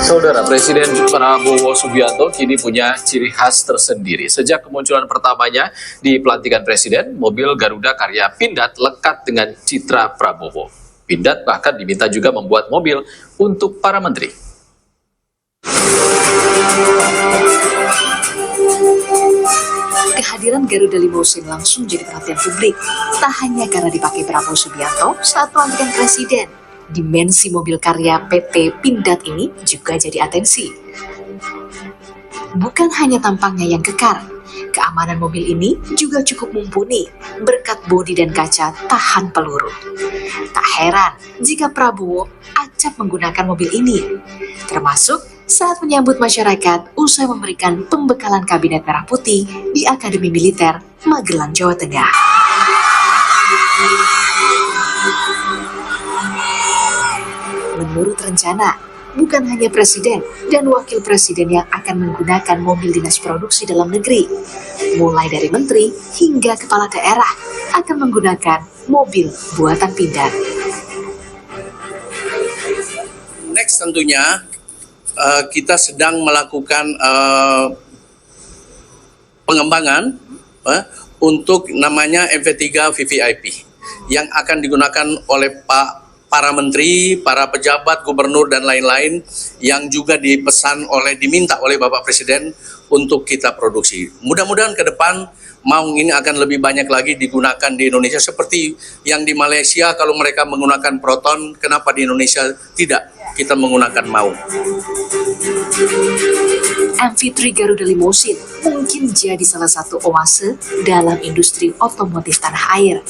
Saudara Presiden Prabowo Subianto kini punya ciri khas tersendiri. Sejak kemunculan pertamanya di pelantikan Presiden, mobil Garuda karya Pindad lekat dengan citra Prabowo. Pindad bahkan diminta juga membuat mobil untuk para menteri. Kehadiran Garuda Limousine langsung jadi perhatian publik, tak hanya karena dipakai Prabowo Subianto saat pelantikan Presiden. Dimensi mobil karya PT Pindad ini juga jadi atensi. Bukan hanya tampangnya yang kekar, keamanan mobil ini juga cukup mumpuni berkat bodi dan kaca tahan peluru. Tak heran jika Prabowo acap menggunakan mobil ini, termasuk saat menyambut masyarakat usai memberikan pembekalan Kabinet Merah Putih di Akademi Militer Magelang, Jawa Tengah. Menurut rencana, bukan hanya Presiden dan Wakil Presiden yang akan menggunakan mobil dinas produksi dalam negeri. Mulai dari menteri hingga kepala daerah akan menggunakan mobil buatan Pindad. Next tentunya kita sedang melakukan pengembangan untuk namanya MV3 VVIP yang akan digunakan oleh para menteri, para pejabat, gubernur dan lain-lain yang juga diminta oleh Bapak Presiden untuk kita produksi. Mudah-mudahan ke depan Maung ini akan lebih banyak lagi digunakan di Indonesia seperti yang di Malaysia kalau mereka menggunakan Proton, kenapa di Indonesia tidak? Kita menggunakan Maung. MV3 Garuda Limousine mungkin jadi salah satu oase dalam industri otomotif tanah air.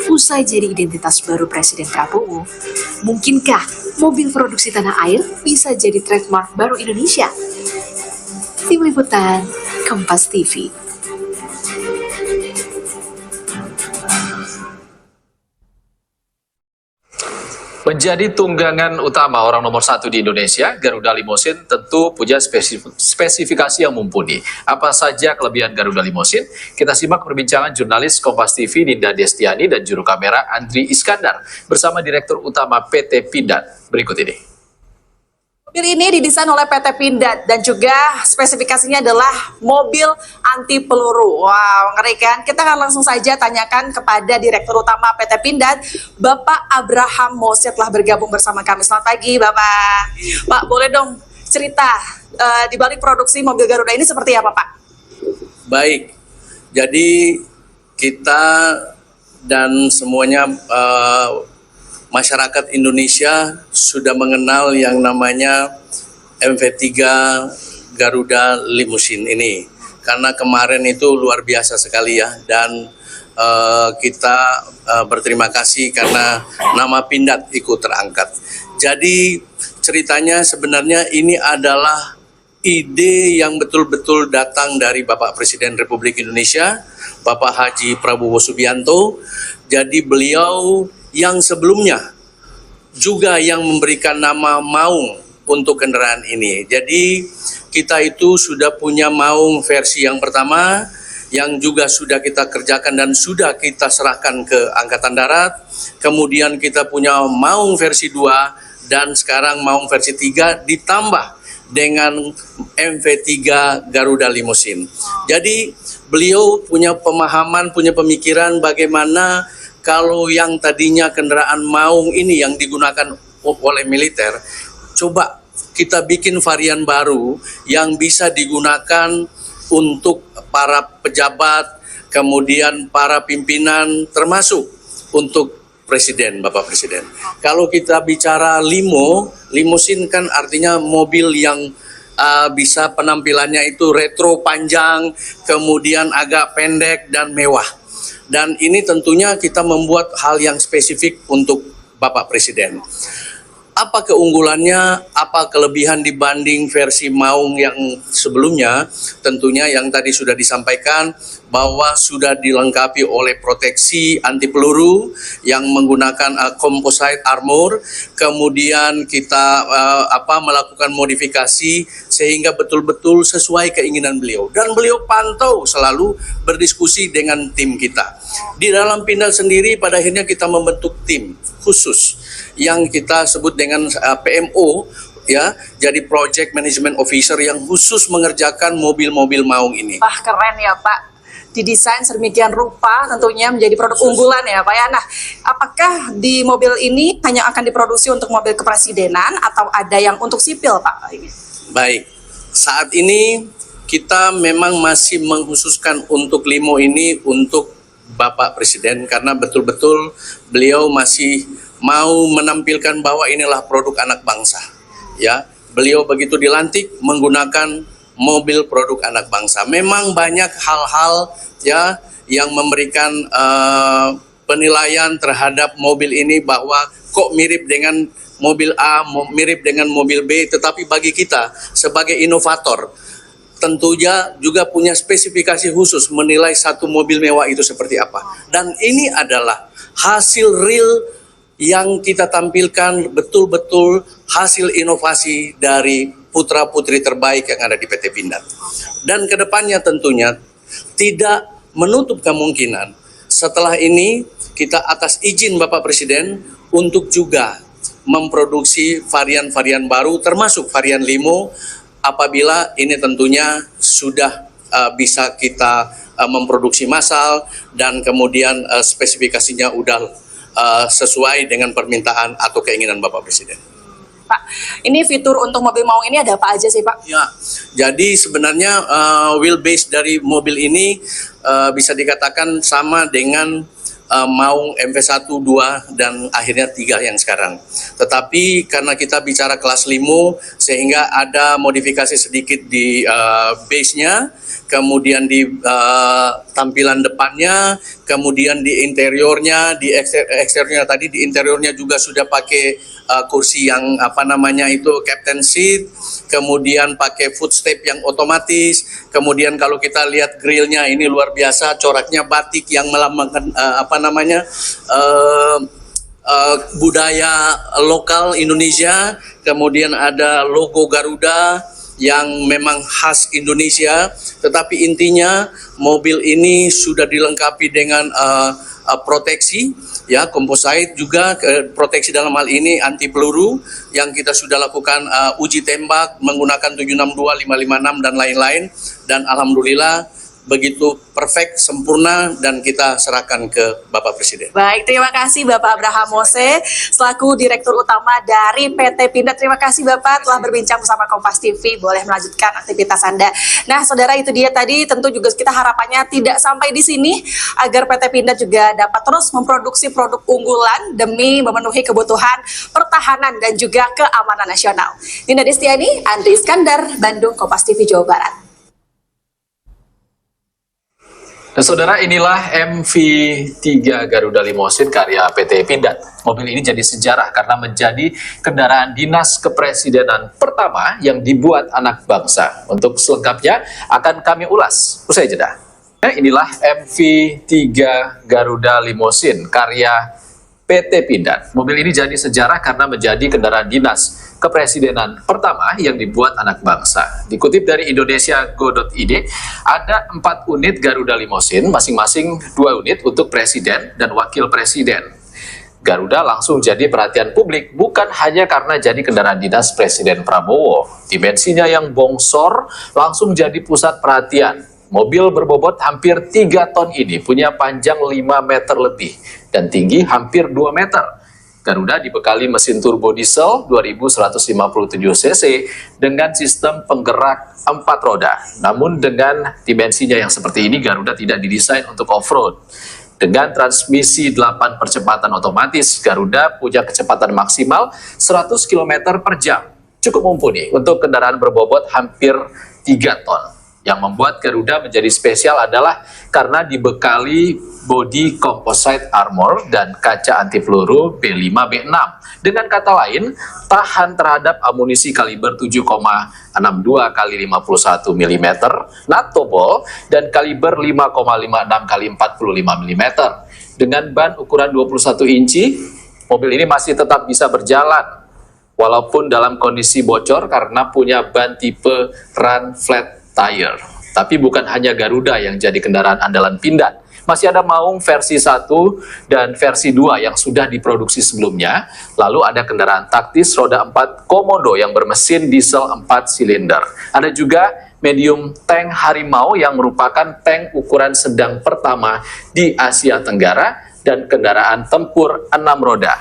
Usai jadi identitas baru Presiden Prabowo, mungkinkah mobil produksi tanah air bisa jadi trademark baru Indonesia? Tim Liputan, Kompas TV. Menjadi tunggangan utama orang nomor 1 di Indonesia, Garuda Limousine tentu punya spesifikasi yang mumpuni. Apa saja kelebihan Garuda Limousine? Kita simak perbincangan jurnalis Kompas TV Ninda Destiani dan juru kamera Andri Iskandar bersama Direktur Utama PT Pindad. Berikut ini. Mobil ini didesain oleh PT Pindad dan juga spesifikasinya adalah mobil anti peluru. Wow, mengerikan. Kita akan langsung saja tanyakan kepada Direktur Utama PT Pindad, Bapak Abraham Mose telah bergabung bersama kami. Selamat pagi, Bapak. Pak, boleh dong cerita di balik produksi mobil Garuda ini seperti apa, Pak? Baik, jadi kita dan semuanya masyarakat Indonesia sudah mengenal yang namanya MV3 Garuda Limousine ini karena kemarin itu luar biasa sekali ya, dan kita berterima kasih karena nama Pindad ikut terangkat. Jadi ceritanya sebenarnya ini adalah ide yang betul-betul datang dari Bapak Presiden Republik Indonesia, Bapak Haji Prabowo Subianto. Jadi beliau yang sebelumnya juga yang memberikan nama Maung untuk kendaraan ini. Jadi kita itu sudah punya Maung versi yang pertama yang juga sudah kita kerjakan dan sudah kita serahkan ke Angkatan Darat. Kemudian kita punya Maung versi 2 dan sekarang Maung versi 3 ditambah dengan MV3 Garuda Limousine. Jadi beliau punya pemahaman, punya pemikiran bagaimana kalau yang tadinya kendaraan Maung ini yang digunakan oleh militer, coba kita bikin varian baru yang bisa digunakan untuk para pejabat, kemudian para pimpinan, termasuk untuk Presiden, Bapak Presiden. Kalau kita bicara limousine kan artinya mobil yang bisa penampilannya itu retro panjang, kemudian agak pendek dan mewah. Dan ini tentunya kita membuat hal yang spesifik untuk Bapak Presiden. Apa keunggulannya, apa kelebihan dibanding versi Maung yang sebelumnya? Tentunya yang tadi sudah disampaikan bahwa sudah dilengkapi oleh proteksi anti peluru yang menggunakan composite armor. Kemudian kita melakukan modifikasi sehingga betul-betul sesuai keinginan beliau. Dan beliau pantau selalu berdiskusi dengan tim kita. Di dalam Pindad sendiri pada akhirnya kita membentuk tim khusus yang kita sebut dengan PMO, ya, jadi Project Management Officer yang khusus mengerjakan mobil-mobil maung ini. Wah, keren ya Pak. Didesain sedemikian rupa tentunya menjadi produk unggulan ya Pak ya. Nah, apakah di mobil ini hanya akan diproduksi untuk mobil kepresidenan atau ada yang untuk sipil Pak? Baik, saat ini kita memang masih mengkhususkan untuk limo ini untuk Bapak Presiden karena betul-betul beliau masih mau menampilkan bahwa inilah produk anak bangsa. Ya, beliau begitu dilantik menggunakan mobil produk anak bangsa. Memang banyak hal-hal ya yang memberikan penilaian terhadap mobil ini bahwa kok mirip dengan mobil A, mirip dengan mobil B, tetapi bagi kita sebagai inovator tentunya juga punya spesifikasi khusus menilai satu mobil mewah itu seperti apa. Dan ini adalah hasil real yang kita tampilkan, betul-betul hasil inovasi dari putra-putri terbaik yang ada di PT Pindad. Dan kedepannya tentunya tidak menutup kemungkinan setelah ini kita atas izin Bapak Presiden untuk juga memproduksi varian-varian baru termasuk varian limo apabila ini tentunya sudah bisa kita memproduksi massal dan kemudian spesifikasinya udah sesuai dengan permintaan atau keinginan Bapak Presiden. Pak, ini fitur untuk mobil maung ini ada apa aja sih Pak? Ya, jadi sebenarnya wheelbase dari mobil ini bisa dikatakan sama dengan Maung MV1, 2, dan akhirnya 3 yang sekarang. Tetapi karena kita bicara kelas limo, sehingga ada modifikasi sedikit di base-nya, kemudian di tampilan depannya, kemudian di interiornya, di eksteriornya tadi, di interiornya juga sudah pakai kursi yang captain seat, kemudian pakai footstep yang otomatis, kemudian kalau kita lihat grillnya ini luar biasa, coraknya batik yang melambangkan budaya lokal Indonesia, kemudian ada logo Garuda yang memang khas Indonesia, tetapi intinya mobil ini sudah dilengkapi dengan proteksi, ya, composite juga, proteksi dalam hal ini anti peluru yang kita sudah lakukan uji tembak menggunakan 762, 556 dan lain-lain, dan alhamdulillah begitu perfect, sempurna, dan kita serahkan ke Bapak Presiden. Baik, terima kasih Bapak Abraham Mose selaku Direktur Utama dari PT Pindad. Terima kasih Bapak telah berbincang bersama Kompas TV. Boleh melanjutkan aktivitas Anda. Nah, saudara, itu dia tadi, tentu juga kita harapannya tidak sampai di sini agar PT Pindad juga dapat terus memproduksi produk unggulan demi memenuhi kebutuhan pertahanan dan juga keamanan nasional. Nina Destiani, Andri Iskandar, Bandung, Kompas TV Jawa Barat. Dan saudara, inilah MV3 Garuda Limousine karya PT Pindad. Mobil ini jadi sejarah karena menjadi kendaraan dinas kepresidenan pertama yang dibuat anak bangsa. Untuk selengkapnya akan kami ulas usai jeda. Inilah MV3 Garuda Limousine karya PT Pindad. Mobil ini jadi sejarah karena menjadi kendaraan dinas kepresidenan pertama yang dibuat anak bangsa. Dikutip dari indonesiago.id, ada 4 unit Garuda Limousine, masing-masing 2 unit untuk presiden dan wakil presiden. Garuda langsung jadi perhatian publik, bukan hanya karena jadi kendaraan dinas Presiden Prabowo. Dimensinya yang bongsor langsung jadi pusat perhatian. Mobil berbobot hampir 3 ton ini punya panjang 5 meter lebih dan tinggi hampir 2 meter. Garuda dibekali mesin turbo diesel 2157 cc dengan sistem penggerak 4 roda. Namun dengan dimensinya yang seperti ini, Garuda tidak didesain untuk off-road. Dengan transmisi 8 percepatan otomatis, Garuda punya kecepatan maksimal 100 km per jam. Cukup mumpuni untuk kendaraan berbobot hampir 3 ton. Yang membuat Garuda menjadi spesial adalah karena dibekali bodi composite armor dan kaca anti peluru B5-B6. Dengan kata lain, tahan terhadap amunisi kaliber 7,62 x 51 mm, natobol, dan kaliber 5,56 x 45 mm. Dengan ban ukuran 21 inci, mobil ini masih tetap bisa berjalan, walaupun dalam kondisi bocor karena punya ban tipe run flat tire. Tapi bukan hanya Garuda yang jadi kendaraan andalan Pindad. Masih ada Maung versi 1 dan versi 2 yang sudah diproduksi sebelumnya. Lalu ada kendaraan taktis roda 4 komodo yang bermesin diesel 4 silinder. Ada juga medium tank Harimau yang merupakan tank ukuran sedang pertama di Asia Tenggara dan kendaraan tempur 6 roda.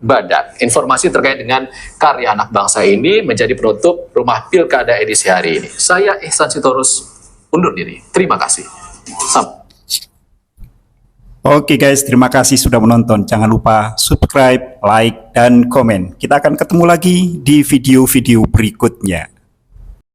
Badak. Informasi terkait dengan karya anak bangsa ini menjadi penutup Rumah Pilkada edisi hari ini. Saya Ihsan Sitorus undur diri. Terima kasih. Oke guys, terima kasih sudah menonton. Jangan lupa subscribe, like, dan komen. Kita akan ketemu lagi di video-video berikutnya.